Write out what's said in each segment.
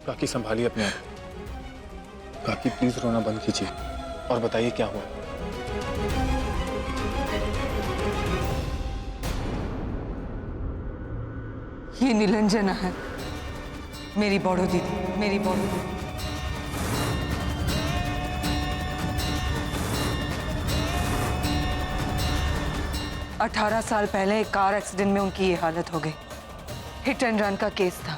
काकी संभालिए अपने आप। काकी प्लीज रोना बंद कीजिए और बताइए क्या हुआ। ये निरंजना है, मेरी बड़ो दीदी, मेरी बड़ो दीदी। अठारह साल पहले एक कार एक्सीडेंट में उनकी ये हालत हो गई। हिट एंड रन का केस था।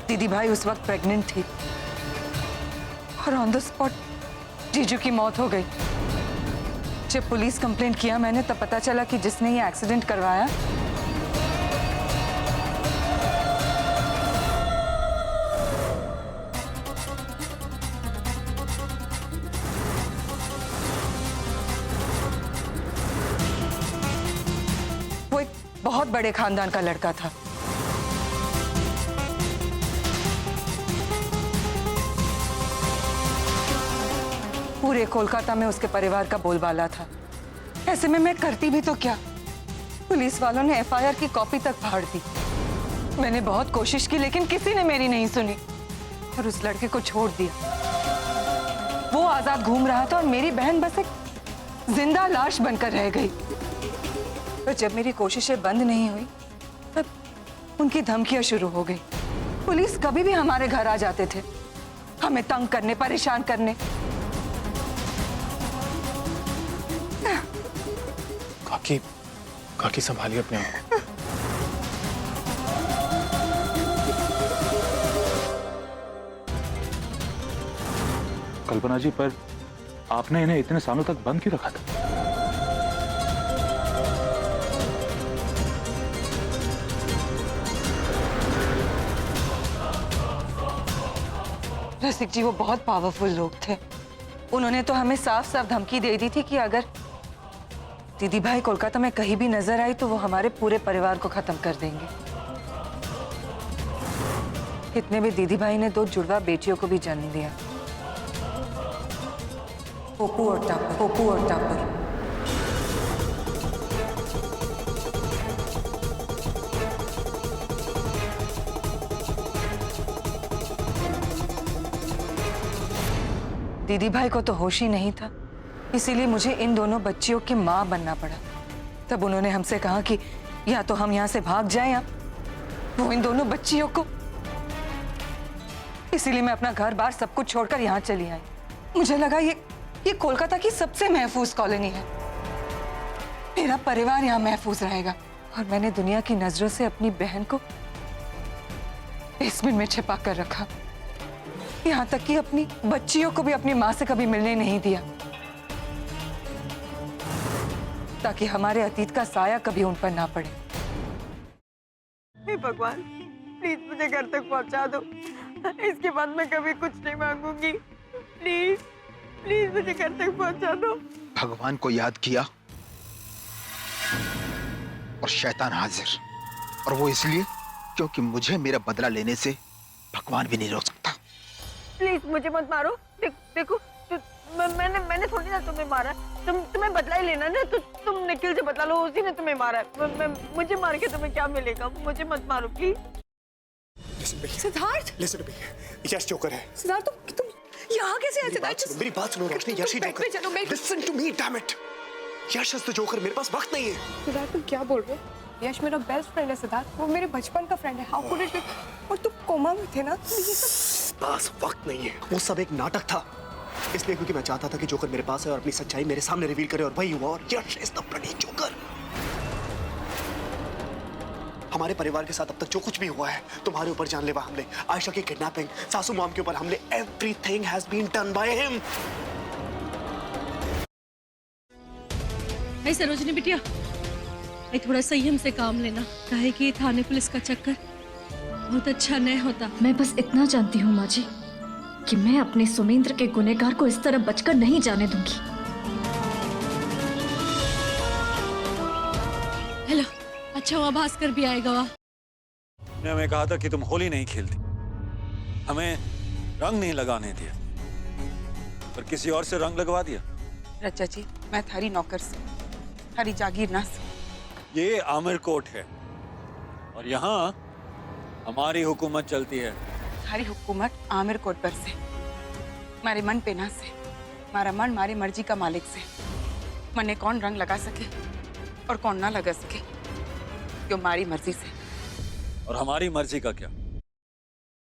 दीदी भाई उस वक्त प्रेग्नेंट थी और ऑन द स्पॉट जीजू की मौत हो गई। जब पुलिस कंप्लेंट किया मैंने, तब पता चला कि जिसने ये एक्सीडेंट करवाया वो एक बहुत बड़े खानदान का लड़का था। पूरे कोलकाता में उसके परिवार का बोलबाला था। ऐसे में मैं करती भी तो क्या, पुलिस वालों ने एफआईआर की कॉपी तक फाड़ दी। मैंने बहुत कोशिश की लेकिन किसी ने मेरी नहीं सुनी और उस लड़के को छोड़ दिया। वो आजाद घूम रहा था और मेरी बहन बस एक जिंदा लाश बनकर रह गई। तो जब मेरी कोशिशें बंद नहीं हुई तब उनकी धमकियां शुरू हो गई। पुलिस कभी भी हमारे घर आ जाते थे, हमें तंग करने, परेशान करने। काकी, काकी संभालिए अपने आप। कल्पना जी, पर आपने इन्हें इतने सालों तक बंद क्यों रखा था? रसिक जी वो बहुत पावरफुल लोग थे। उन्होंने तो हमें साफ साफ धमकी दे दी थी कि अगर दीदी भाई कोलकाता में कहीं भी नजर आई तो वो हमारे पूरे परिवार को खत्म कर देंगे। इतने में दीदी भाई ने 2 जुड़वा बेटियों को भी जन्म दिया, पोपू और टापर, पोपू और टापर। दीदी भाई को तो होश ही नहीं था, इसीलिए मुझे इन दोनों बच्चियों की मां बनना पड़ा। तब उन्होंने हमसे कहा कि या तो हम यहां से भाग जाएं या वो इन दोनों बच्चियों को। इसीलिए मैं अपना घर बार सब कुछ छोड़कर यहां चली आई। मुझे लगा ये कोलकाता की सबसे महफूज कॉलोनी है, मेरा परिवार यहां महफूज रहेगा। और मैंने दुनिया की नजरों से अपनी बहन को बेसमेंट में छिपा कर रखा, यहां तक कि अपनी बच्चियों को भी अपनी मां से कभी मिलने नहीं दिया, ताकि हमारे अतीत का साया कभी उन पर ना पड़े। हे भगवान, प्लीज मुझे घर तक पहुंचा दो। इसके बाद मैं कभी कुछ नहीं मांगूंगी। प्लीज प्लीज मुझे घर तक पहुंचा दो। भगवान को याद किया और शैतान हाजिर, और वो इसलिए क्योंकि मुझे मेरा बदला लेने से भगवान भी नहीं रोक सकता। प्लीज मुझे मत मारो। देखो मैंने थोड़ी ना तुम्हें मारा, तुम्हें बदला ही लेना ना, तो तुम निखिल से बदला लो, उसी ने तुम्हें मारा है। मुझे मार के तुम्हें क्या मिलेगा? मुझे मत मारो प्लीज। सिद्धार्थ, यश जोकर है। सिद्धार्थ तुम यहाँ कैसे आए? सिद्धार्थ मेरी बात सुनो रोशनी, यश ही जोकर। चलो listen to me, damn it. Yash is the joker, मेरे पास वक्त नहीं है। सिद्धार्थ तुम क्या बोल रहे हो? यश मेरा बेस्ट फ्रेंड है सिद्धार्थ, वो मेरे बचपन का फ्रेंड है। How could it be? और तुम कोमा में थे ना, तो ये सब पास वक्त नहीं है। वो सब एक नाटक था, इसलिए क्योंकि मैं चाहता था कि जोकर मेरे पास है और अपनी सच्चाई मेरे सामने रिवील करे, और वही हुआ। और यश इज द ब्लडी जोकर। हमारे परिवार के साथ अब तक जो कुछ भी हुआ है, तुम्हारे ऊपर जानलेवा हमले, आयशा की किडनैपिंग, सासू मॉम के ऊपर हमले, everything has been done by him. नहीं सरोजनी बिटिया, ये थोड़ा संयम से काम लेना, काहे कि थाने पुलिस का चक्कर बहुत अच्छा नहीं होता। मैं बस इतना जानती हूँ माँ जी कि मैं अपने सुमेंद्र के गुनहगार को इस तरह बचकर नहीं जाने दूंगी। हेलो, अच्छा हुआ भास्कर भी आएगा। वाह, ने हमें कहा था कि तुम होली नहीं खेलती, हमें रंग नहीं लगाने दिया, पर किसी और से रंग लगवा दिया। रचा जी, मैं थारी नौकर से, थारी जागीर ना से, ये आमिर कोर्ट है और यहाँ हमारी हुकूमत चलती है। हमारी हुकूमत आमिर कोट पर से, मारे मन पेना से, मारा मन मारी मर्जी का मालिक से। मने कौन रंग लगा सके और कौन ना लगा सके, क्यों मारी मर्जी से। और हमारी मर्जी का क्या?